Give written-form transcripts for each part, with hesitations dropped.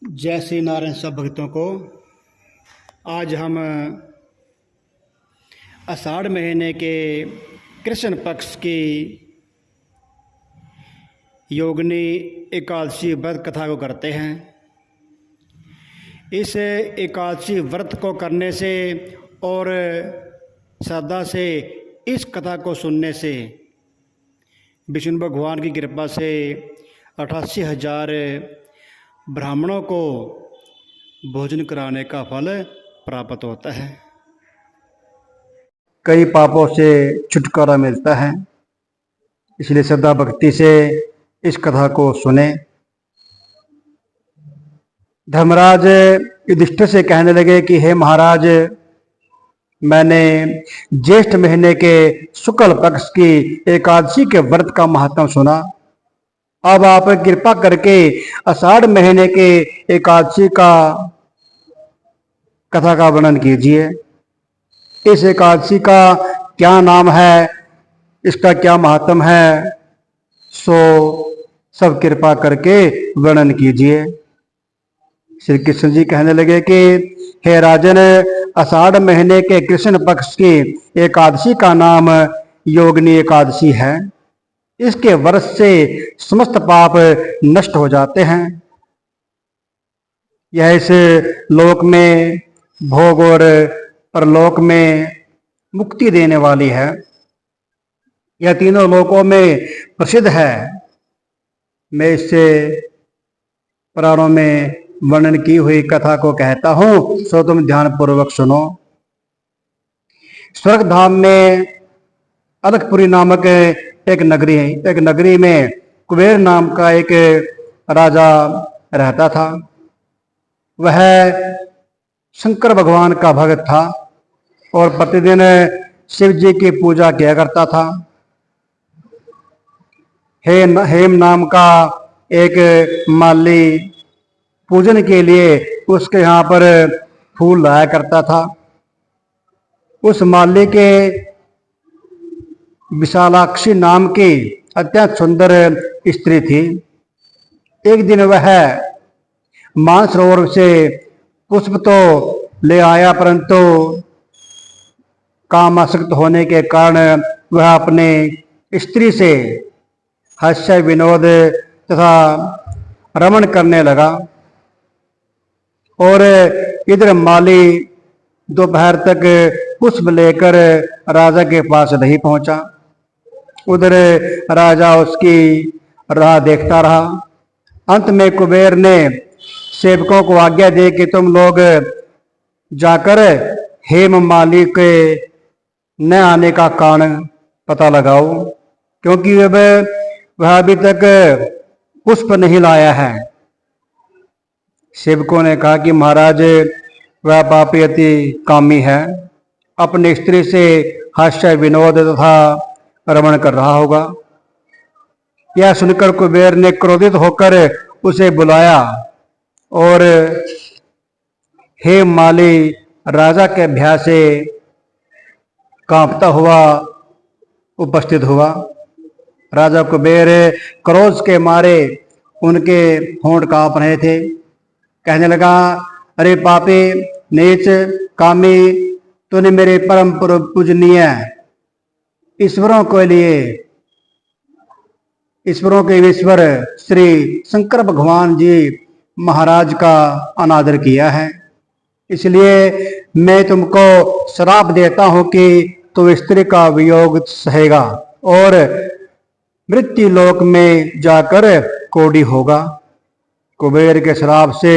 जय श्री नारायण सब भक्तों को। आज हम आषाढ़ महीने के कृष्ण पक्ष की योगिनी एकादशी व्रत कथा को करते हैं। इस एकादशी व्रत को करने से और श्रद्धा से इस कथा को सुनने से विष्णु भगवान की कृपा से 88,000 ब्राह्मणों को भोजन कराने का फल प्राप्त होता है। कई पापों से छुटकारा मिलता है, इसलिए श्रद्धा भक्ति से इस कथा को सुने। धर्मराज युधिष्ठिर से कहने लगे कि हे महाराज, मैंने ज्येष्ठ महीने के शुक्ल पक्ष की एकादशी के व्रत का महत्व सुना। अब आप कृपा करके आषाढ़ महीने के एकादशी का कथा का वर्णन कीजिए। इस एकादशी का क्या नाम है, इसका क्या महत्व है, सो सब कृपा करके वर्णन कीजिए। श्री कृष्ण जी कहने लगे कि हे राजन, आषाढ़ महीने के कृष्ण पक्ष की एकादशी का नाम योगिनी एकादशी है। इसके व्रत से समस्त पाप नष्ट हो जाते हैं। यह इस लोक में भोग और परलोक में मुक्ति देने वाली है। यह तीनों लोकों में प्रसिद्ध है। मैं इससे पुराणों में वर्णन की हुई कथा को कहता हूं, सो तुम ध्यान पूर्वक सुनो। स्वर्ग धाम में अलकपुरी नामक एक नगरी है। एक नगरी में कुबेर नाम का एक राजा रहता था। वह शंकर भगवान का भक्त था और प्रतिदिन शिव जी की पूजा किया करता था। हेम नाम का एक माली पूजन के लिए उसके यहाँ पर फूल लाया करता था। उस माली के विशालाक्षी नाम की अत्यंत सुंदर स्त्री थी। एक दिन वह मानसरोवर से पुष्प तो ले आया, परंतु कामासक्त होने के कारण वह अपने स्त्री से हास्य विनोद तथा रमण करने लगा और इधर माली दोपहर तक पुष्प लेकर राजा के पास नहीं पहुंचा। उधर राजा उसकी राह देखता रहा। अंत में कुबेर ने सेवकों को आज्ञा दी कि तुम लोग जाकर हेम माली के न आने का कारण पता लगाओ, क्योंकि अब वह अभी तक पुष्प नहीं लाया है। सेवकों ने कहा कि महाराज, वह पापी अति कामी है, अपनी स्त्री से हास्य विनोद तथा रमण कर रहा होगा। यह सुनकर कुबेर ने क्रोधित होकर उसे बुलाया और हे माली राजा के भय से कांपता हुआ उपस्थित हुआ। राजा कुबेर क्रोध के मारे उनके होंठ कांप रहे थे। कहने लगा, अरे पापी नीच कामी, तूने मेरे परम पूजनीय ईश्वरों के ईश्वर श्री शंकर भगवान जी महाराज का अनादर किया है। इसलिए मैं तुमको श्राप देता हूं कि तू स्त्री का वियोग सहेगा और मृत्यु लोक में जाकर कोढ़ी होगा। कुबेर के श्राप से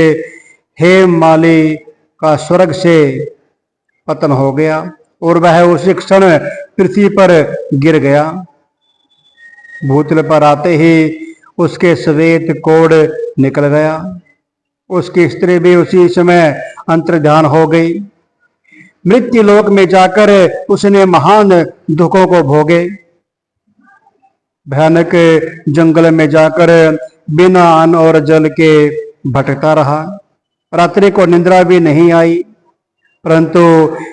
हेम माली का स्वर्ग से पतन हो गया और वह उसी क्षण पृथ्वी पर गिर गया। भूतल पर आते ही उसके श्वेत कोढ़ निकल गया। उसकी स्त्री भी उसी समय अंतर्ध्यान हो गई। मृत्यु लोक में जाकर उसने महान दुखों को भोगे। भयानक जंगल में जाकर बिना अन्न और जल के भटकता रहा। रात्रि को निद्रा भी नहीं आई, परंतु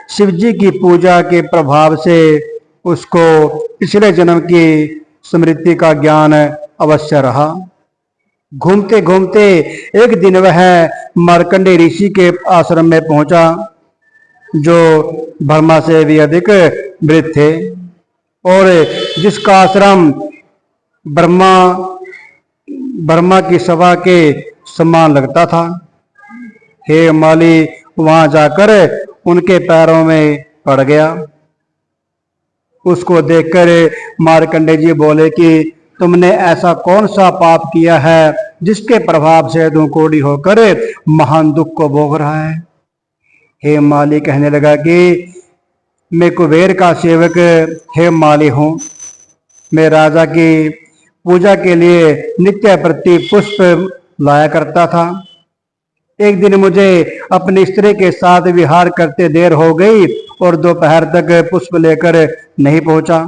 शिव जी की पूजा के प्रभाव से उसको पिछले जन्म की स्मृति का ज्ञान अवश्य रहा। घूमते घूमते एक दिन वह मार्कंडेय ऋषि के आश्रम में पहुंचा, जो ब्रह्मा से भी अधिक वृद्ध थे और जिसका आश्रम ब्रह्मा की सभा के समान लगता था। हे माली वहां जाकर उनके पैरों में पड़ गया। उसको देखकर मार्कंडेय जी बोले कि तुमने ऐसा कौन सा पाप किया है जिसके प्रभाव से तू कोढ़ी होकर महान दुख को भोग रहा है। हे माली कहने लगा कि मैं कुबेर का सेवक हे माली हूं। मैं राजा की पूजा के लिए नित्य प्रति पुष्प लाया करता था। एक दिन मुझे अपनी स्त्री के साथ विहार करते देर हो गई और दोपहर तक पुष्प लेकर नहीं पहुंचा,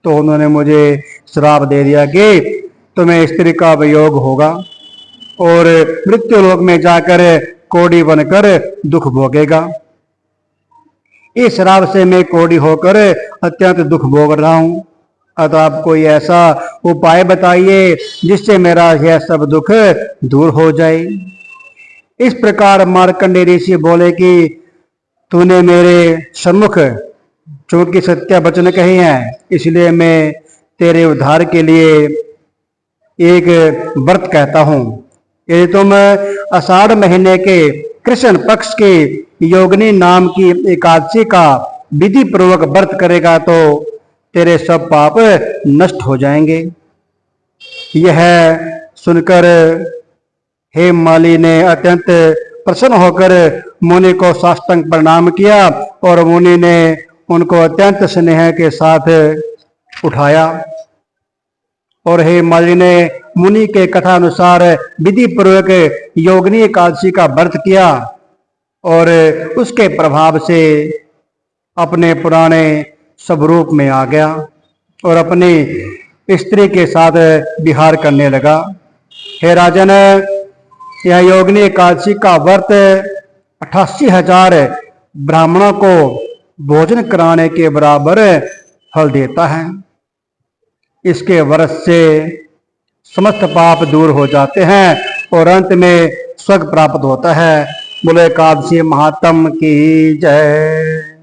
तो उन्होंने मुझे श्राप दे दिया कि तुम्हें स्त्री का वियोग होगा और मृत्यु लोक में जाकर कोढ़ी बनकर दुख भोगेगा। इस श्राप से मैं कोढ़ी होकर अत्यंत दुख भोग रहा हूं। अतः आप कोई ऐसा उपाय बताइए जिससे मेरा यह सब दुख दूर हो जाए। इस प्रकार मार्कंडेय ऋषि बोले कि तूने मेरे सम्मुख चूंकि सत्य वचन कहे हैं, इसलिए मैं तेरे उद्धार के लिए एक व्रत कहता हूं। यदि तुम आषाढ़ महीने के कृष्ण पक्ष के योगिनी नाम की एकादशी का विधि पूर्वक व्रत करेगा तो तेरे सब पाप नष्ट हो जाएंगे। यह सुनकर हे माली ने अत्यंत प्रसन्न होकर मुनि को साष्टांग प्रणाम किया और मुनि ने उनको अत्यंत स्नेह के साथ उठाया और हे माली ने मुनि के कथानुसार विधि पूर्वक योगिनी एकादशी का व्रत किया और उसके प्रभाव से अपने पुराने स्वरूप में आ गया और अपनी स्त्री के साथ विहार करने लगा। हे राजन, यह योगिनी एकादशी का व्रत 88,000 ब्राह्मणों को भोजन कराने के बराबर फल देता है। इसके व्रत से समस्त पाप दूर हो जाते हैं और अंत में स्वर्ग प्राप्त होता है। बोले एकादशी महात्म की जय।